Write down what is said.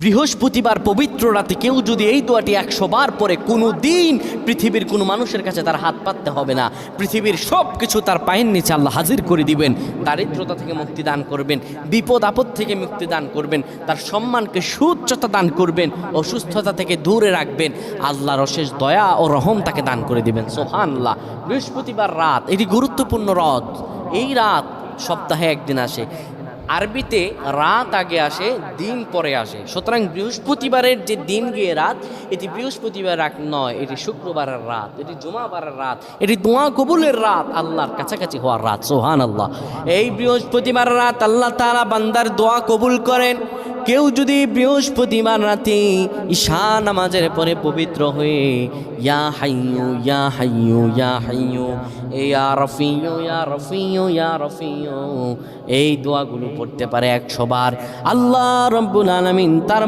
বৃহস্পতিবার পবিত্র রাতে কেউ যদি এই দোয়াটি 100 বার পরে কোনো দিন পৃথিবীর কোনো মানুষের কাছে তার হাত পাততে হবে না। পৃথিবীর সব কিছু তার পায়ের নিচে আল্লাহ হাজির করে দিবেন। দারিদ্রতা থেকে মুক্তি দান করবেন, বিপদ আপদ থেকে মুক্তি দান করবেন, তার সম্মানকে সুউচ্চতা দান করবেন, অসুস্থতা থেকে দূরে রাখবেন। আল্লাহর অশেষ দয়া ও রহম তাকে দান করে দিবেন। সুবহানাল্লাহ। বৃহস্পতিবার রাত এটি গুরুত্বপূর্ণ রাত। এই রাত সপ্তাহে একদিন আসে। আরবিতে রাত আগে আসে, দিন পরে আসে। সুতরাং বৃহস্পতিবারের যে দিন গিয়ে রাত, এটি বৃহস্পতিবার রাত নয়, এটি শুক্রবারের রাত, এটি জুমাবারের রাত, এটি দোয়া কবুলের রাত, আল্লাহর কাছাকাছি হওয়ার রাত। সুবহানাল্লাহ। এই বৃহস্পতিবার রাত আল্লাহ তাআলা বান্দার দোয়া কবুল করেন। কেউ যদি বৃহস্পতিবার রাতে ঈশা নামাজের পরে পবিত্র হয়ে ইয়া হাইয়ু ইয়া হাইয়ু ইয়া হাইয়ু ইয়া রফিয়ু ইয়া রফিয়ু ইয়া রফিয়ু এই দোয়াগুলো পড়তে পারে 100 বার, আল্লাহ রাব্বুল আলামিন তার